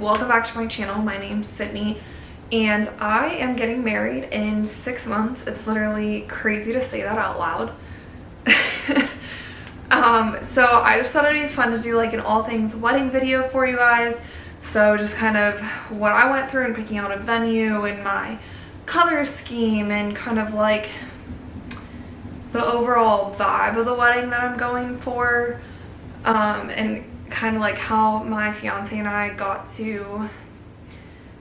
welcome back to my channel. My name's Sydney and I am getting married in 6 months. It's literally crazy to say that out loud. So I just thought it'd be fun to do like an all things wedding video for you guys. So just kind of what I went through in picking out a venue and my color scheme and kind of like the overall vibe of the wedding that I'm going for, and kind of like how my fiance and I got to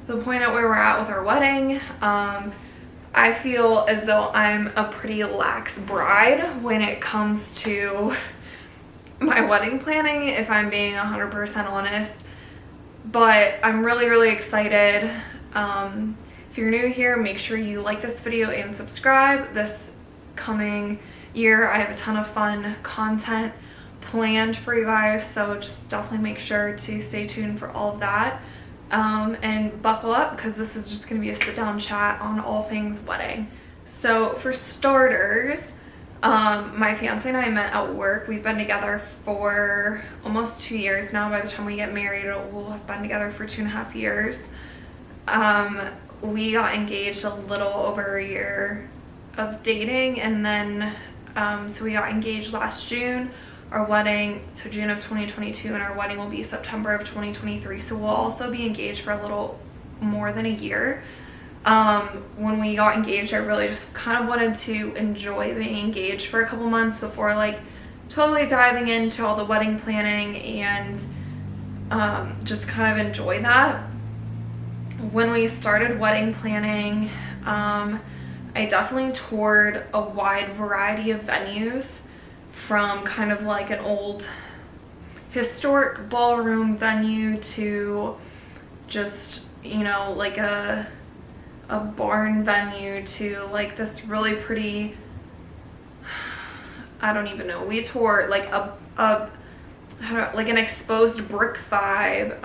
the point at where we're at with our wedding. I feel as though I'm a pretty lax bride when it comes to my wedding planning, if I'm being 100% honest, but I'm really excited. If you're new here, make sure you like this video and subscribe. This coming year I have a ton of fun content planned for you guys, so just definitely make sure to stay tuned for all of that, and buckle up because this is just going to be a sit down chat on all things wedding. So for starters, my fiance and I met at work. We've been together for almost 2 years now. By the time we get married, we'll have been together for 2.5 years. We got engaged a little over a year of dating, and then so we got engaged last June. Our wedding, so June of 2022, and our wedding will be September of 2023. So we'll also be engaged for a little more than a year. When we got engaged, I really just kind of wanted to enjoy being engaged for a couple months before like totally diving into all the wedding planning and just kind of enjoy that. When we started wedding planning, I definitely toured a wide variety of venues, from kind of like an old historic ballroom venue to just, you know, like a barn venue to like this really pretty, I don't even know, we toured like like an exposed brick vibe.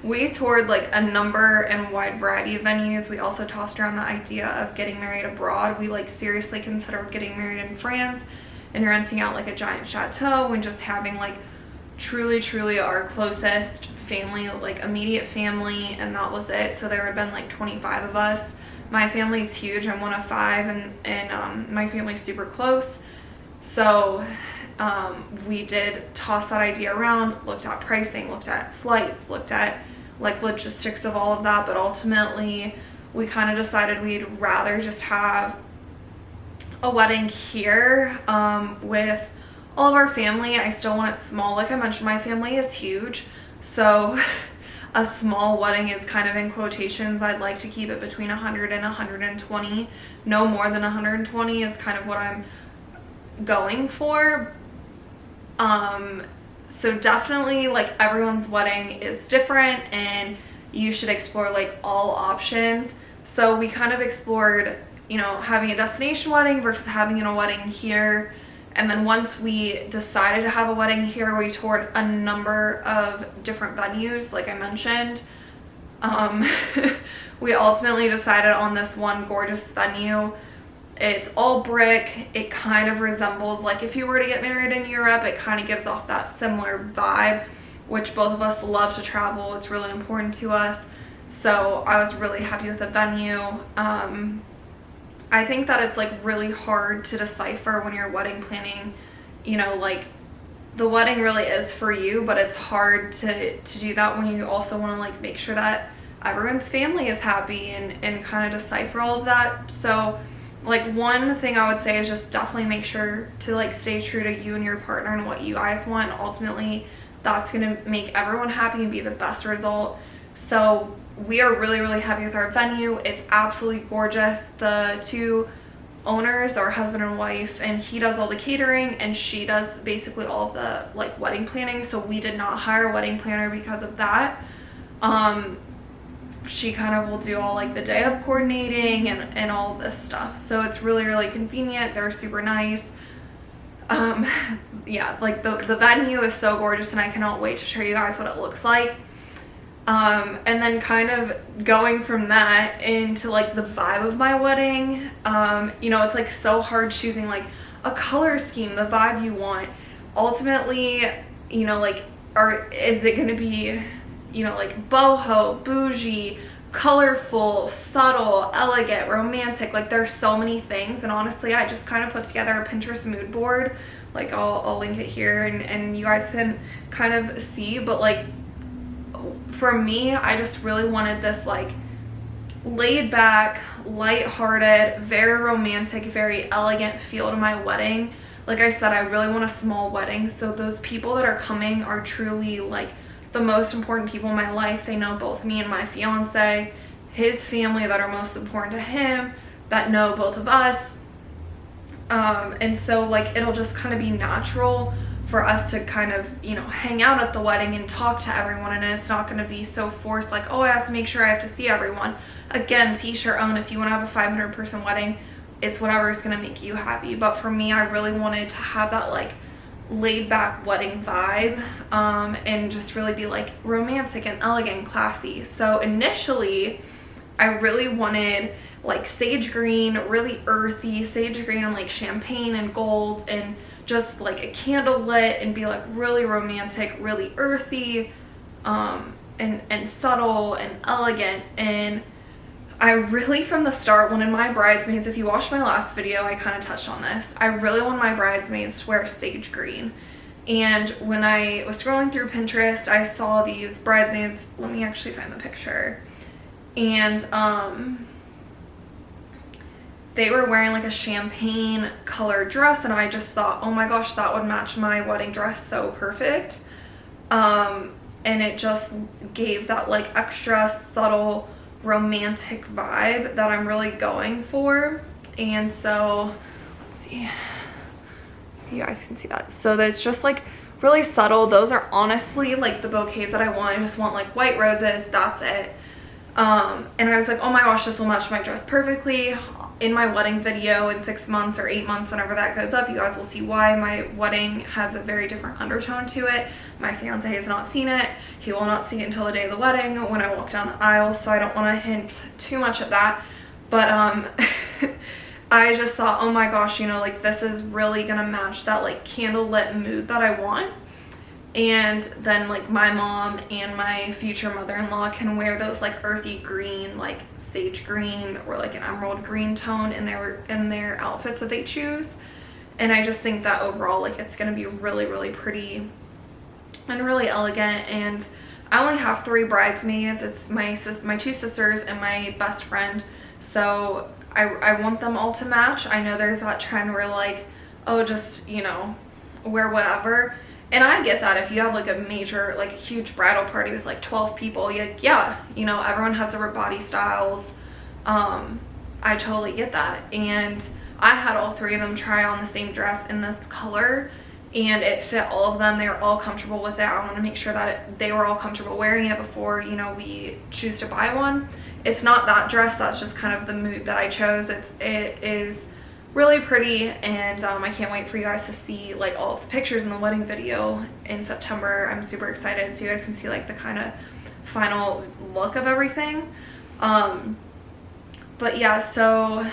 We toured like a number and wide variety of venues. We also tossed around the idea of getting married abroad. We like seriously considered getting married in France and renting out like a giant chateau and just having like truly our closest family, like immediate family, and that was it. So there had been like 25 of us. My family's huge. I'm one of 5, and my family's super close. So we did toss that idea around, looked at pricing, looked at flights, looked at like logistics of all of that, but ultimately we kind of decided we'd rather just have a wedding here with all of our family. I still want it small. Like I mentioned, my family is huge, so a small wedding is kind of in quotations. I'd like to keep it between 100 and 120. No more than 120 is kind of what I'm going for. So definitely like everyone's wedding is different and you should explore like all options. So we kind of explored, you know, having a destination wedding versus having a wedding here. And then once we decided to have a wedding here, we toured a number of different venues, like I mentioned. We ultimately decided on this one gorgeous venue. It's all brick. It kind of resembles, like if you were to get married in Europe, it kind of gives off that similar vibe, which both of us love to travel. It's really important to us. So I was really happy with the venue. I think that it's like really hard to decipher when you're wedding planning, you know, like the wedding really is for you, but it's hard to do that when you also want to like make sure that everyone's family is happy and kind of decipher all of that. So like one thing I would say is just definitely make sure to like stay true to you and your partner and what you guys want. Ultimately, that's going to make everyone happy and be the best result. So we are really happy with our venue. It's absolutely gorgeous. The 2 owners are husband and wife, and he does all the catering and she does basically all of the like wedding planning. So we did not hire a wedding planner because of that. She kind of will do all like the day of coordinating and all of this stuff. So it's really convenient. They're super nice. Yeah, like the venue is so gorgeous and I cannot wait to show you guys what it looks like. And then kind of going from that into like the vibe of my wedding. You know, it's like so hard choosing like a color scheme, the vibe you want. Ultimately, you know, like, is it going to be you know, like boho, bougie, colorful, subtle, elegant, romantic. Like there's so many things, and honestly I just kind of put together a Pinterest mood board. Like I'll link it here, and you guys can kind of see. But like for me, I just really wanted this like laid back, light-hearted, very romantic, very elegant feel to my wedding. Like I said, I really want a small wedding, so those people that are coming are truly like the most important people in my life. They know both me and my fiance, his family that are most important to him, that know both of us. And so like it'll just kind of be natural for us to kind of, you know, hang out at the wedding and talk to everyone, and it's not going to be so forced like, oh, I have to make sure I have to see everyone. Again, to each their own. If you want to have a 500-person wedding, it's whatever is going to make you happy. But for me, I really wanted to have that like laid back wedding vibe, and just really be like romantic and elegant and classy. So initially I really wanted like sage green, really earthy sage green, and like champagne and gold, and just like a candle lit, and be like really romantic, really earthy, and subtle and elegant. And I really, from the start, wanted my bridesmaids, if you watched my last video, I kind of touched on this, I really wanted my bridesmaids to wear sage green. And when I was scrolling through Pinterest, I saw these bridesmaids, let me actually find the picture, and they were wearing like a champagne colored dress, and I just thought, oh my gosh, that would match my wedding dress so perfect. And it just gave that like extra subtle romantic vibe that I'm really going for. And so let's see, you guys can see that. So that's just like really subtle. Those are honestly like the bouquets that I want. I just want like white roses, that's it. And I was like, oh my gosh, this will match my dress perfectly. In my wedding video in 6 months or 8 months, whenever that goes up, you guys will see why my wedding has a very different undertone to it. My fiance has not seen it. He will not see it until the day of the wedding when I walk down the aisle, so I don't want to hint too much at that. But I just thought, oh my gosh, you know, like this is really gonna match that like candlelit mood that I want. And then like my mom and my future mother-in-law can wear those like earthy green, like sage green, or like an emerald green tone in their outfits that they choose. And I just think that overall like it's gonna be really, really pretty and really elegant. And I only have 3 bridesmaids. It's my two sisters and my best friend, so I want them all to match. I know there's that trend where like, oh, just, you know, wear whatever. And I get that if you have like a major, like a huge bridal party with like 12 people, yeah, you know, everyone has their body styles. I totally get that. And I had all 3 of them try on the same dress in this color, and it fit all of them. They were all comfortable with it. I want to make sure that they were all comfortable wearing it before, you know, we choose to buy one. It's not that dress, that's just kind of the mood that I chose. It is really pretty, and I can't wait for you guys to see like all of the pictures in the wedding video in September. I'm super excited so you guys can see like the kind of final look of everything. But yeah, so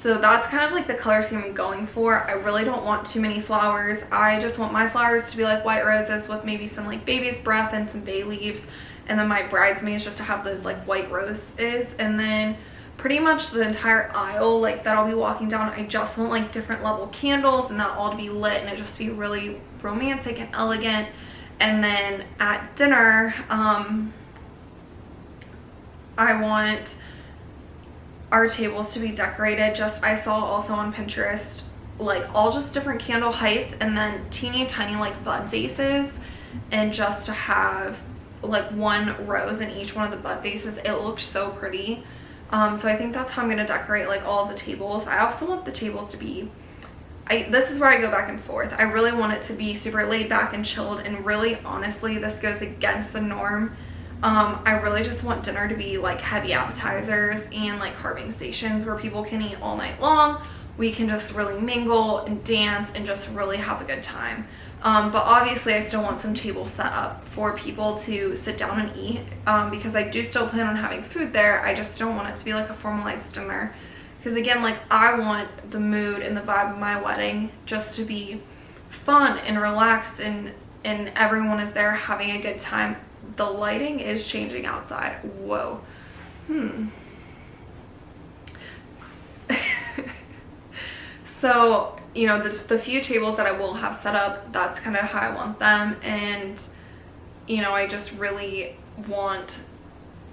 that's kind of like the color scheme I'm going for. I really don't want too many flowers. I just want my flowers to be like white roses with maybe some like baby's breath and some bay leaves, and then my bridesmaids just to have those like white roses. And then pretty much the entire aisle like that I'll be walking down, I just want like different level candles and that all to be lit, and it just be really romantic and elegant. And then at dinner, I want our tables to be decorated. Just, I saw also on Pinterest like all just different candle heights, and then teeny tiny like bud vases, and just to have like 1 rose in each one of the bud vases. It looks so pretty. So I think that's how I'm going to decorate like all of the tables. I also want the tables to be, this is where I go back and forth. I really want it to be super laid back and chilled, and really honestly this goes against the norm. I really just want dinner to be like heavy appetizers and like carving stations where people can eat all night long. We can just really mingle and dance and just really have a good time. But obviously I still want some tables set up for people to sit down and eat, because I do still plan on having food there. I just don't want it to be like a formalized dinner, because again, like I want the mood and the vibe of my wedding just to be fun and relaxed and and everyone is there having a good time. The lighting is changing outside. Whoa. So, you know, the few tables that I will have set up, that's kind of how I want them. And, you know, I just really want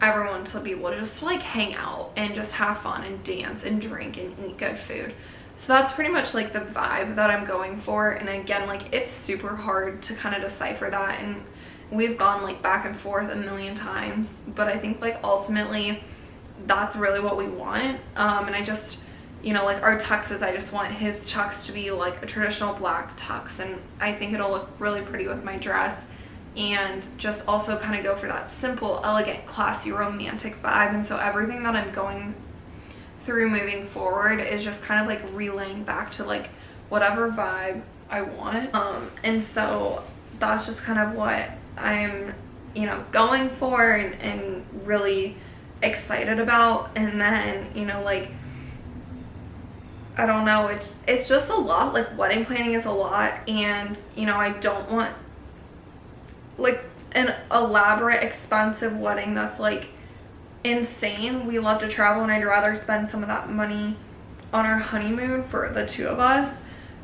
everyone to be able to just like hang out and just have fun and dance and drink and eat good food. So that's pretty much like the vibe that I'm going for. And again, like it's super hard to kind of decipher that, and we've gone like back and forth a million times, but I think like ultimately that's really what we want. And I just, you know, like our tuxes, I just want his tux to be like a traditional black tux, and I think it'll look really pretty with my dress, and just also kind of go for that simple, elegant, classy, romantic vibe. And so everything that I'm going through moving forward is just kind of like relaying back to like whatever vibe I want. And so that's just kind of what I'm, you know, going for and really excited about. And then, you know, like I don't know, it's just a lot. Like wedding planning is a lot, and you know, I don't want like an elaborate, expensive wedding that's like insane. We love to travel, and I'd rather spend some of that money on our honeymoon for the two of us.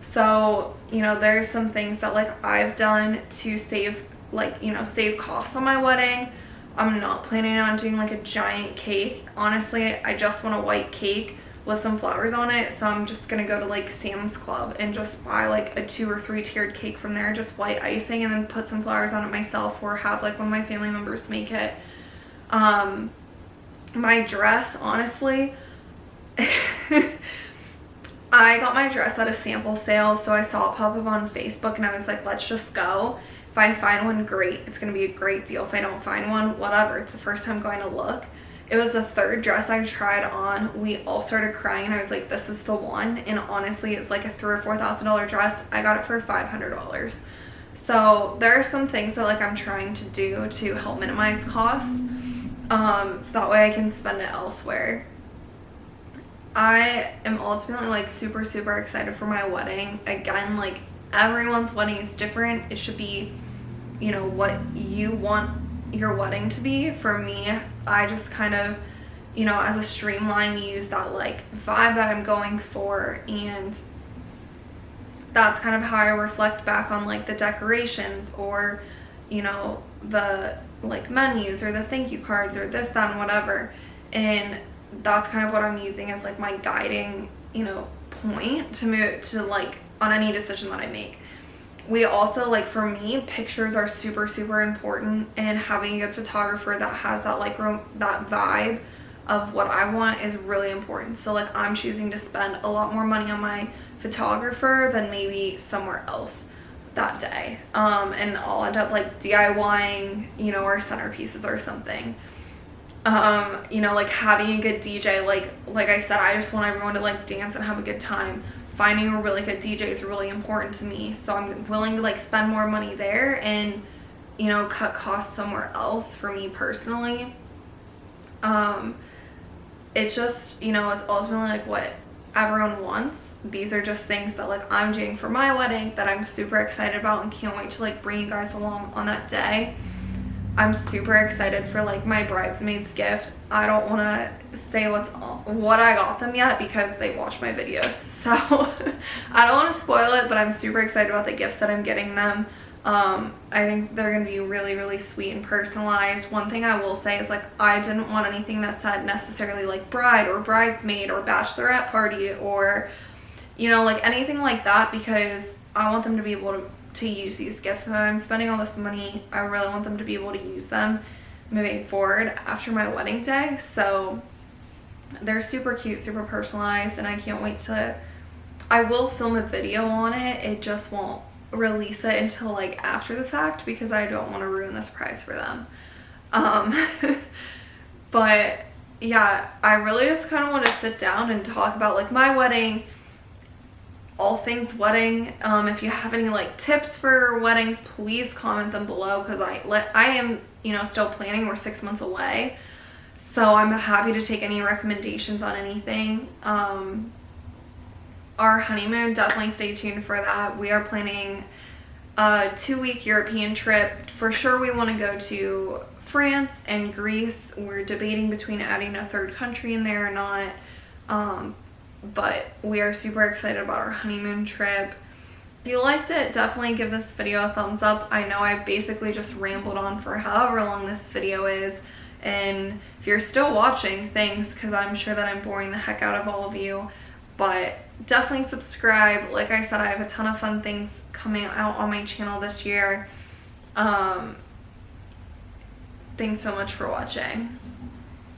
So, you know, there's some things that like I've done to save, like, you know, save costs on my wedding. I'm not planning on doing like a giant cake. Honestly, I just want a white cake with some flowers on it. So I'm just gonna go to like Sam's Club and just buy like a 2 or 3 tiered cake from there, just white icing, and then put some flowers on it myself, or have like one of my family members make it. My dress, honestly, I got my dress at a sample sale, so I saw it pop up on Facebook and I was like, let's just go. If I find one, great, it's gonna be a great deal. If I don't find one, whatever, it's the first time going to look. It was the 3rd dress I tried on. We all started crying, and I was like, this is the one. And honestly, it's like a $3,000 or $4,000 dress. I got it for $500. So there are some things that like I'm trying to do to help minimize costs, so that way I can spend it elsewhere. I am ultimately like super excited for my wedding. Again, like everyone's wedding is different. It should be, you know, what you want your wedding to be. For me, I just kind of, you know, as a streamline, use that like vibe that I'm going for, and that's kind of how I reflect back on like the decorations, or, you know, the like menus or the thank you cards or this, that, and whatever. And that's kind of what I'm using as like my guiding, you know, point to move to like on any decision that I make. We also, like for me, pictures are super important, and having a good photographer that has that like that vibe of what I want is really important. So like I'm choosing to spend a lot more money on my photographer than maybe somewhere else that day, and I'll end up like DIYing, you know, our centerpieces or something. You know, like having a good DJ, like I said, I just want everyone to like dance and have a good time. Finding a really good DJ is really important to me, so I'm willing to like spend more money there and, you know, cut costs somewhere else for me personally. It's just, you know, it's ultimately like what everyone wants. These are just things that like I'm doing for my wedding that I'm super excited about and can't wait to like bring you guys along on that day. I'm super excited for like my bridesmaids gift. I don't want to say what I got them yet because they watch my videos, so I don't want to spoil it, but I'm super excited about the gifts that I'm getting them. I think they're going to be really sweet and personalized. One thing I will say is like I didn't want anything that said necessarily like bride or bridesmaid or bachelorette party or, you know, like anything like that, because I want them to be able to use these gifts. If I'm spending all this money, I really want them to be able to use them moving forward after my wedding day. So they're super cute, super personalized, and I can't wait to, I will film a video on it. It just won't release it until like after the fact because I don't want to ruin the surprise for them. But yeah, I really just kind of want to sit down and talk about like my wedding, all things wedding. If you have any like tips for weddings, please comment them below, because I am, you know, still planning. We're 6 months away, so I'm happy to take any recommendations on anything. Our honeymoon, definitely stay tuned for that. We are planning a 2-week European trip. For sure we want to go to France and Greece. We're debating between adding a third country in there or not. But we are super excited about our honeymoon trip. If you liked it, definitely give this video a thumbs up. I know I basically just rambled on for however long this video is, and if you're still watching, thanks, because I'm sure that I'm boring the heck out of all of you. But definitely subscribe. Like I said, I have a ton of fun things coming out on my channel this year. Thanks so much for watching.